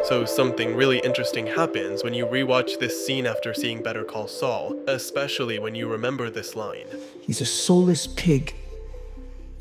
So something really interesting happens when you rewatch this scene after seeing Better Call Saul, especially when you remember this line. He's a soulless pig,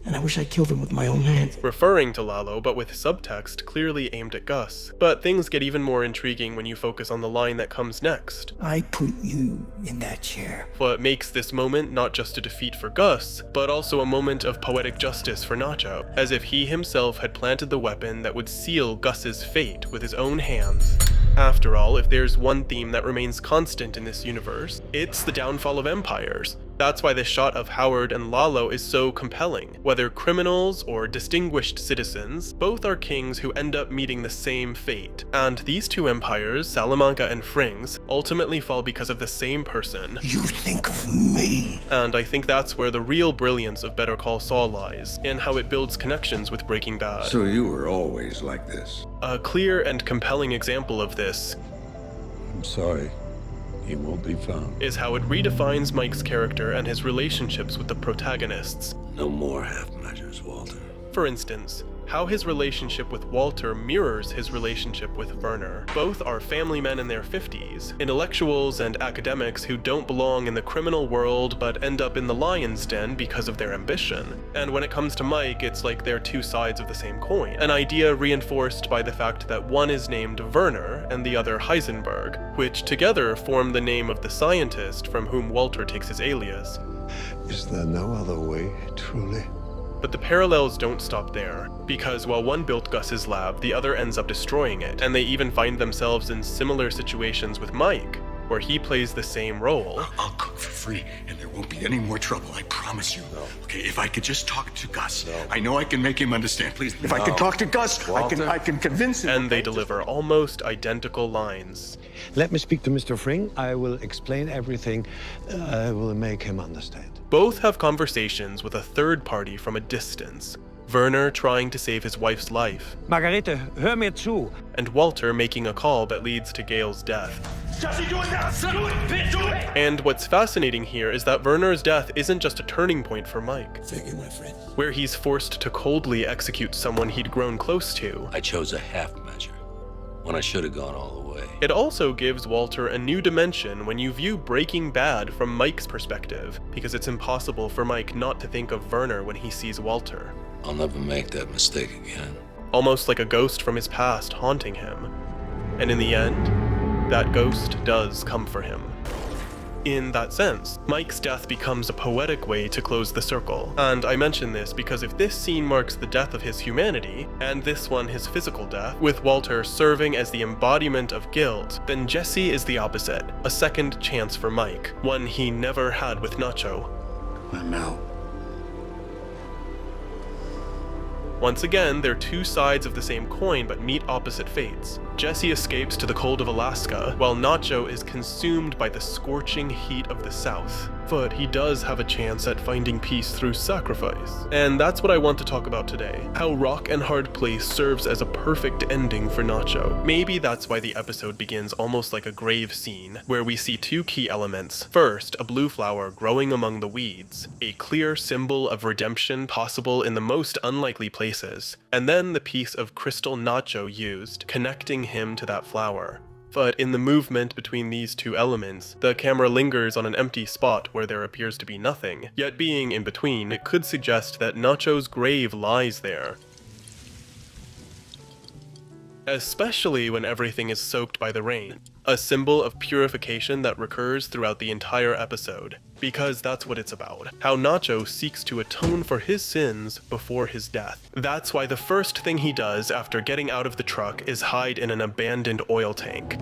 and I wish I killed him with my own hands. Referring to Lalo, but with subtext clearly aimed at Gus. But things get even more intriguing when you focus on the line that comes next. I put you in that chair. What makes this moment not just a defeat for Gus, but also a moment of poetic justice for Nacho, as if he himself had planted the weapon that would seal Gus's fate with his own hands. After all, if there's one theme that remains constant in this universe, it's the downfall of empires. That's why this shot of Howard and Lalo is so compelling. Whether criminals or distinguished citizens, both are kings who end up meeting the same fate. And these two empires, Salamanca and Fring's, ultimately fall because of the same person. You think of me. And I think that's where the real brilliance of Better Call Saul lies, in how it builds connections with Breaking Bad. So you were always like this? A clear and compelling example of this I'm sorry. He won't be found. is how it redefines Mike's character and his relationships with the protagonists. No more half measures, Walter. For instance, how his relationship with Walter mirrors his relationship with Werner. Both are family men in their 50s, intellectuals and academics who don't belong in the criminal world but end up in the lion's den because of their ambition. And when it comes to Mike, it's like they're two sides of the same coin, an idea reinforced by the fact that one is named Werner and the other Heisenberg, which together form the name of the scientist from whom Walter takes his alias. Is there no other way, truly? But the parallels don't stop there, because while one built Gus's lab, the other ends up destroying it, and they even find themselves in similar situations with Mike, where he plays the same role. I'll cook for free, and there won't be any more trouble, I promise you. No. Okay, if I could just talk to Gus. No. I know I can make him understand. Please, if I No. could talk to Gus, Walter. I can convince him. And they okay? deliver almost identical lines. Let me speak to Mr. Fring. I will explain everything. I will make him understand. Both have conversations with a third party from a distance. Werner trying to save his wife's life, Margarete, hör mir zu. and Walter making a call that leads to Gail's death. Jesse, do it now! Do it, bitch! Do it! And what's fascinating here is that Werner's death isn't just a turning point for Mike, Thank you, my friend. where he's forced to coldly execute someone he'd grown close to. I chose a half measure when I should have gone all the way. It also gives Walter a new dimension when you view Breaking Bad from Mike's perspective, because it's impossible for Mike not to think of Werner when he sees Walter. I'll never make that mistake again. Almost like a ghost from his past haunting him. And in the end, that ghost does come for him. In that sense, Mike's death becomes a poetic way to close the circle. And I mention this because if this scene marks the death of his humanity, and this one his physical death, with Walter serving as the embodiment of guilt, then Jesse is the opposite, a second chance for Mike, one he never had with Nacho. I'm out. Once again, they're two sides of the same coin but meet opposite fates. Jesse escapes to the cold of Alaska, while Nacho is consumed by the scorching heat of the South. But he does have a chance at finding peace through sacrifice. And that's what I want to talk about today, how Rock and Hard Place serves as a perfect ending for Nacho. Maybe that's why the episode begins almost like a grave scene, where we see two key elements. First, a blue flower growing among the weeds, a clear symbol of redemption possible in the most unlikely places, and then the piece of crystal Nacho used, connecting him to that flower. But in the movement between these two elements, the camera lingers on an empty spot where there appears to be nothing, yet being in between, it could suggest that Nacho's grave lies there. Especially when everything is soaked by the rain, a symbol of purification that recurs throughout the entire episode, because that's what it's about, how Nacho seeks to atone for his sins before his death. That's why the first thing he does after getting out of the truck is hide in an abandoned oil tank.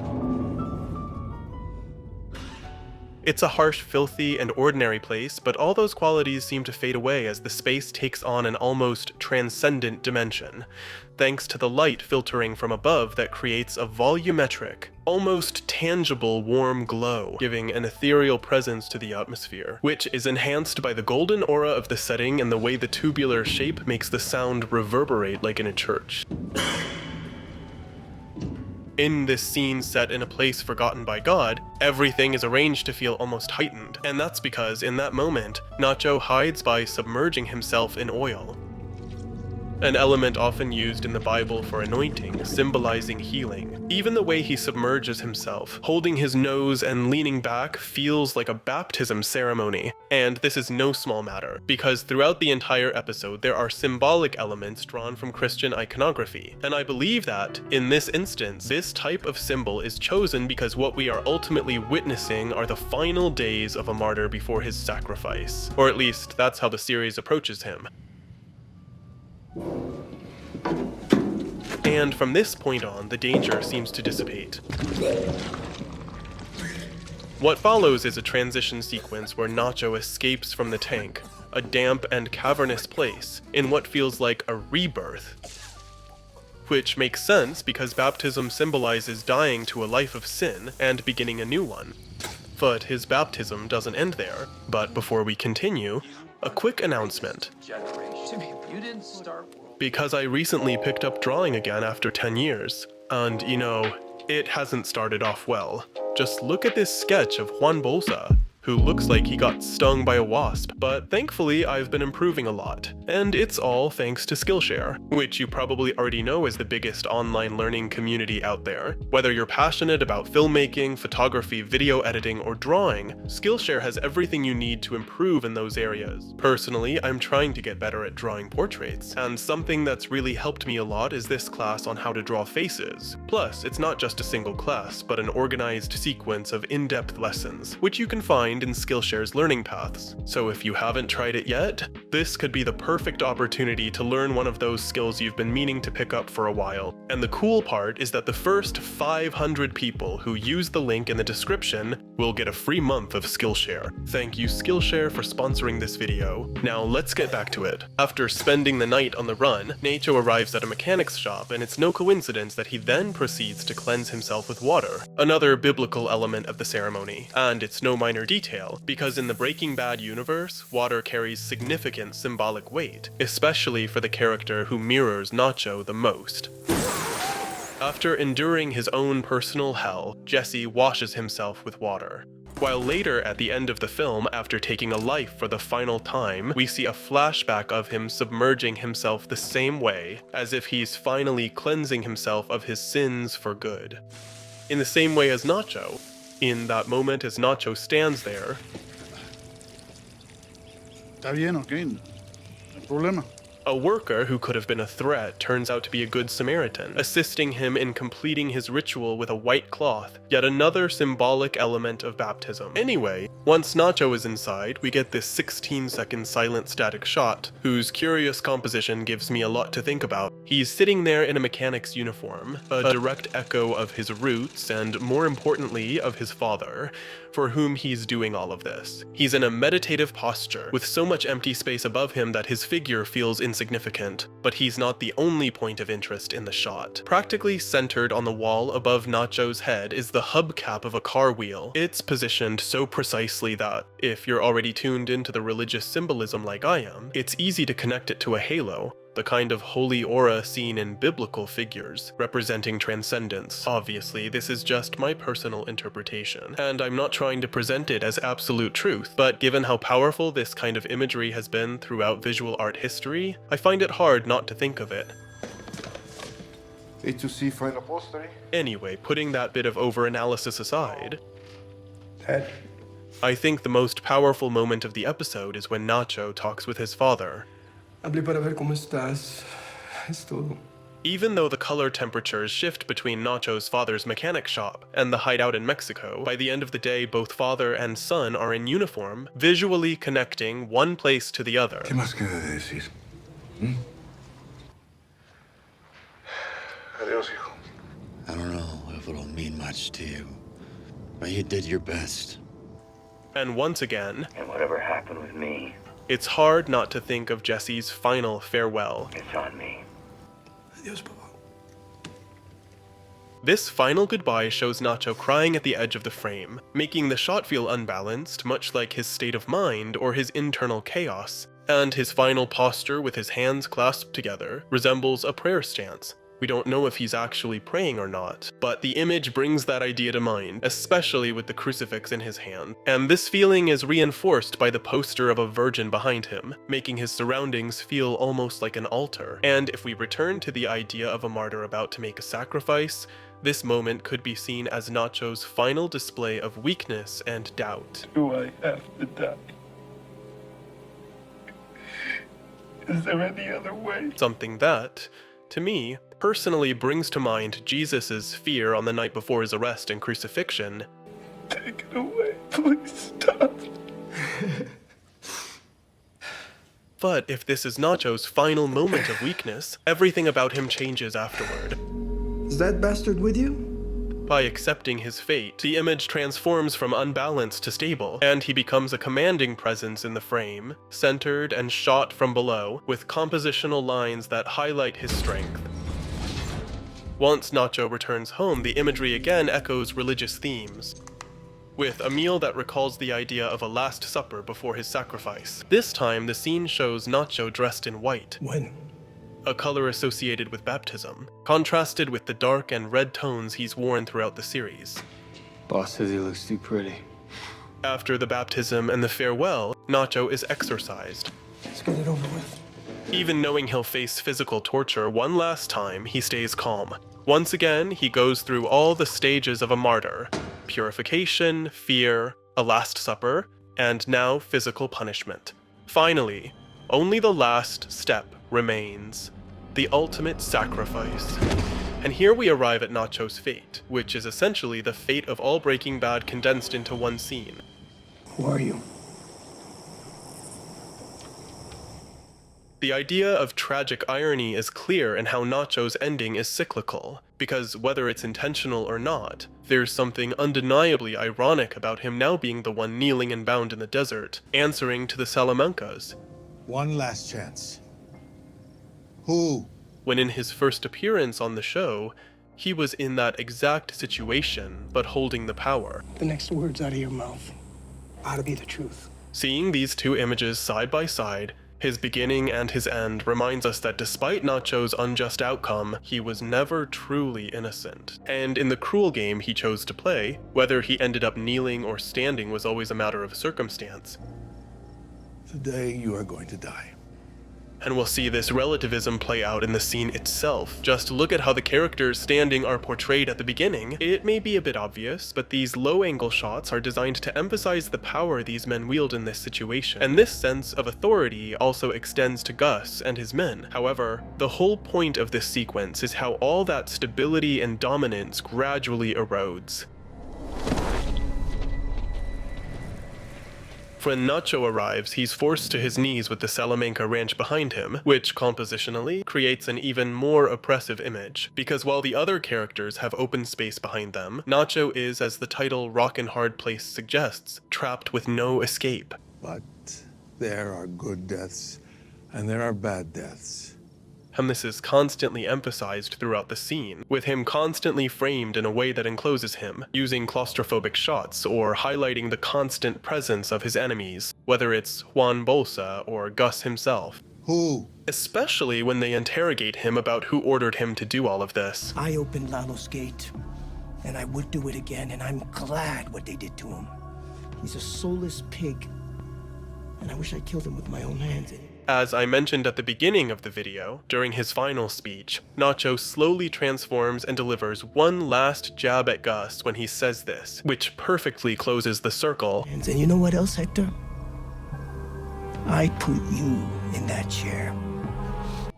It's a harsh, filthy, and ordinary place, but all those qualities seem to fade away as the space takes on an almost transcendent dimension, thanks to the light filtering from above that creates a volumetric, almost tangible warm glow, giving an ethereal presence to the atmosphere, which is enhanced by the golden aura of the setting and the way the tubular shape makes the sound reverberate like in a church. In this scene set in a place forgotten by God, everything is arranged to feel almost heightened, and that's because in that moment, Nacho hides by submerging himself in oil. an element often used in the Bible for anointing, symbolizing healing. Even the way he submerges himself, holding his nose and leaning back, feels like a baptism ceremony. And this is no small matter, because throughout the entire episode there are symbolic elements drawn from Christian iconography. And I believe that, in this instance, this type of symbol is chosen because what we are ultimately witnessing are the final days of a martyr before his sacrifice. Or at least, that's how the series approaches him. And from this point on, the danger seems to dissipate. What follows is a transition sequence where Nacho escapes from the tank, a damp and cavernous place, in what feels like a rebirth. Which makes sense because baptism symbolizes dying to a life of sin and beginning a new one. But his baptism doesn't end there. But before we continue, a quick announcement. Jimmy, you didn't start. Because I recently picked up drawing again after 10 years, and you know, it hasn't started off well. Just look at this sketch of Juan Bolsa, who looks like he got stung by a wasp, but thankfully I've been improving a lot, and it's all thanks to Skillshare, which you probably already know is the biggest online learning community out there. Whether you're passionate about filmmaking, photography, video editing, or drawing, Skillshare has everything you need to improve in those areas. Personally, I'm trying to get better at drawing portraits, and something that's really helped me a lot is this class on how to draw faces. Plus, it's not just a single class, but an organized sequence of in-depth lessons, which you can find in Skillshare's learning paths. So if you haven't tried it yet, this could be the perfect opportunity to learn one of those skills you've been meaning to pick up for a while. And the cool part is that the first 500 people who use the link in the description will get a free month of Skillshare. Thank you Skillshare for sponsoring this video. Now let's get back to it. After spending the night on the run, Nacho arrives at a mechanic's shop, and it's no coincidence that he then proceeds to cleanse himself with water, another biblical element of the ceremony. And it's no minor detail, because in the Breaking Bad universe, water carries significant symbolic weight, especially for the character who mirrors Nacho the most. After enduring his own personal hell, Jesse washes himself with water. While later at the end of the film, after taking a life for the final time, we see a flashback of him submerging himself the same way, as if he's finally cleansing himself of his sins for good. In the same way as Nacho, in that moment as Nacho stands there, ¿Está bien, ok? No hay problema. a worker who could have been a threat turns out to be a good Samaritan, assisting him in completing his ritual with a white cloth, yet another symbolic element of baptism. Anyway, once Nacho is inside, we get this 16-second silent static shot, whose curious composition gives me a lot to think about. He's sitting there in a mechanic's uniform, a direct echo of his roots and, more importantly, of his father, for whom he's doing all of this. He's in a meditative posture, with so much empty space above him that his figure feels insignificant, but he's not the only point of interest in the shot. Practically centered on the wall above Nacho's head is the hubcap of a car wheel. It's positioned so precisely that, if you're already tuned into the religious symbolism like I am, it's easy to connect it to a halo, the kind of holy aura seen in biblical figures, representing transcendence. Obviously, this is just my personal interpretation, and I'm not trying to present it as absolute truth, but given how powerful this kind of imagery has been throughout visual art history, I find it hard not to think of it. A2C final upholstery. Anyway, putting that bit of over-analysis aside, Dad. I think the most powerful moment of the episode is when Nacho talks with his father. Hablé para ver cómo estás. Es todo. Even though the color temperatures shift between Nacho's father's mechanic shop and the hideout in Mexico, by the end of the day both father and son are in uniform, visually connecting one place to the other. ¿Qué más queda de decir? Adiós, hijo. I don't know if it'll mean much to you, but you did your best. And once again, And whatever happened with me, it's hard not to think of Jesse's final farewell. it's on me. Adiós, papá. This final goodbye shows Nacho crying at the edge of the frame, making the shot feel unbalanced, much like his state of mind or his internal chaos, and his final posture with his hands clasped together resembles a prayer stance, We don't know if he's actually praying or not, but the image brings that idea to mind, especially with the crucifix in his hand. And this feeling is reinforced by the poster of a virgin behind him, making his surroundings feel almost like an altar. And if we return to the idea of a martyr about to make a sacrifice, this moment could be seen as Nacho's final display of weakness and doubt. Do I have to die? Is there any other way? Something that, to me, personally brings to mind Jesus' fear on the night before his arrest and crucifixion. Take it away, please stop. But if this is Nacho's final moment of weakness, everything about him changes afterward. Is that bastard with you? By accepting his fate, the image transforms from unbalanced to stable, and he becomes a commanding presence in the frame, centered and shot from below, with compositional lines that highlight his strength. Once Nacho returns home, the imagery again echoes religious themes, with a meal that recalls the idea of a Last Supper before his sacrifice. This time, the scene shows Nacho dressed in white. When? A color associated with baptism, contrasted with the dark and red tones he's worn throughout the series. Boss says he looks too pretty. After the baptism and the farewell, Nacho is exorcised. Let's get it over with. Even knowing he'll face physical torture one last time, he stays calm. Once again, he goes through all the stages of a martyr: purification, fear, a Last Supper, and now physical punishment. Finally, only the last step remains: the ultimate sacrifice. And here we arrive at Nacho's fate, which is essentially the fate of all Breaking Bad condensed into one scene. Who are you? The idea of tragic irony is clear in how Nacho's ending is cyclical, because whether it's intentional or not, there's something undeniably ironic about him now being the one kneeling and bound in the desert, answering to the Salamancas. One last chance. Who? When in his first appearance on the show, he was in that exact situation, but holding the power. The next words out of your mouth ought to be the truth. Seeing these two images side by side, his beginning and his end, reminds us that despite Nacho's unjust outcome, he was never truly innocent. And in the cruel game he chose to play, whether he ended up kneeling or standing was always a matter of circumstance. Today you are going to die. And we'll see this relativism play out in the scene itself. Just look at how the characters standing are portrayed at the beginning. It may be a bit obvious, but these low-angle shots are designed to emphasize the power these men wield in this situation. And this sense of authority also extends to Gus and his men. However, the whole point of this sequence is how all that stability and dominance gradually erodes. When Nacho arrives, he's forced to his knees with the Salamanca ranch behind him, which compositionally creates an even more oppressive image, because while the other characters have open space behind them, Nacho is, as the title Rockin' Hard Place suggests, trapped with no escape. But there are good deaths, and there are bad deaths. And this is constantly emphasized throughout the scene, with him constantly framed in a way that encloses him, using claustrophobic shots or highlighting the constant presence of his enemies, whether it's Juan Bolsa or Gus himself. Who? Especially when they interrogate him about who ordered him to do all of this. I opened Lalo's gate, and I would do it again, and I'm glad what they did to him. He's a soulless pig, and I wish I killed him with my own hands. As I mentioned at the beginning of the video, during his final speech, Nacho slowly transforms and delivers one last jab at Gus when he says this, which perfectly closes the circle. And you know what else, Hector? I put you in that chair.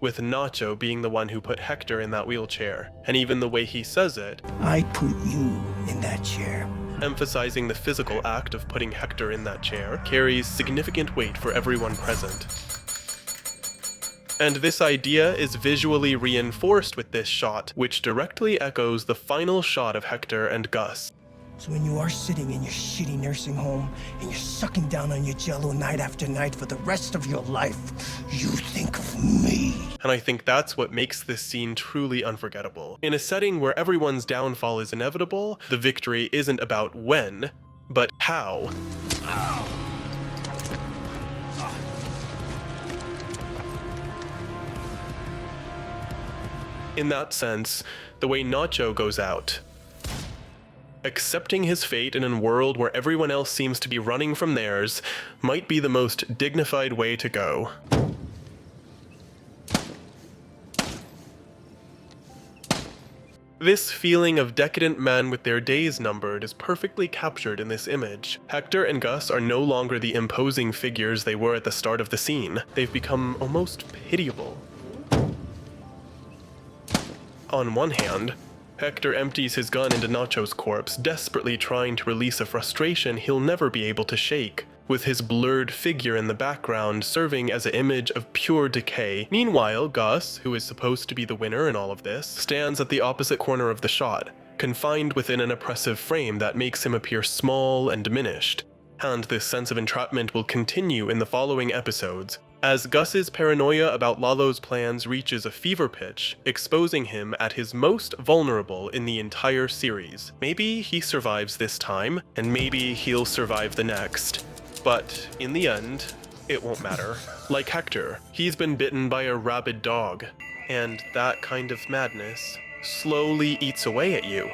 With Nacho being the one who put Hector in that wheelchair, and even the way he says it, I put you in that chair. Emphasizing the physical act of putting Hector in that chair carries significant weight for everyone present. And this idea is visually reinforced with this shot, which directly echoes the final shot of Hector and Gus. So when you are sitting in your shitty nursing home and you're sucking down on your Jell-O night after night for the rest of your life, you think of me. And I think that's what makes this scene truly unforgettable. In a setting where everyone's downfall is inevitable, the victory isn't about when, but how. In that sense, the way Nacho goes out, accepting his fate in a world where everyone else seems to be running from theirs, might be the most dignified way to go. This feeling of decadent men with their days numbered is perfectly captured in this image. Hector and Gus are no longer the imposing figures they were at the start of the scene. They've become almost pitiable. On one hand, Hector empties his gun into Nacho's corpse, desperately trying to release a frustration he'll never be able to shake, with his blurred figure in the background serving as an image of pure decay. Meanwhile, Gus, who is supposed to be the winner in all of this, stands at the opposite corner of the shot, confined within an oppressive frame that makes him appear small and diminished. And this sense of entrapment will continue in the following episodes, as Gus's paranoia about Lalo's plans reaches a fever pitch, exposing him at his most vulnerable in the entire series. Maybe he survives this time, and maybe he'll survive the next. But in the end, it won't matter. Like Hector, he's been bitten by a rabid dog, and that kind of madness slowly eats away at you.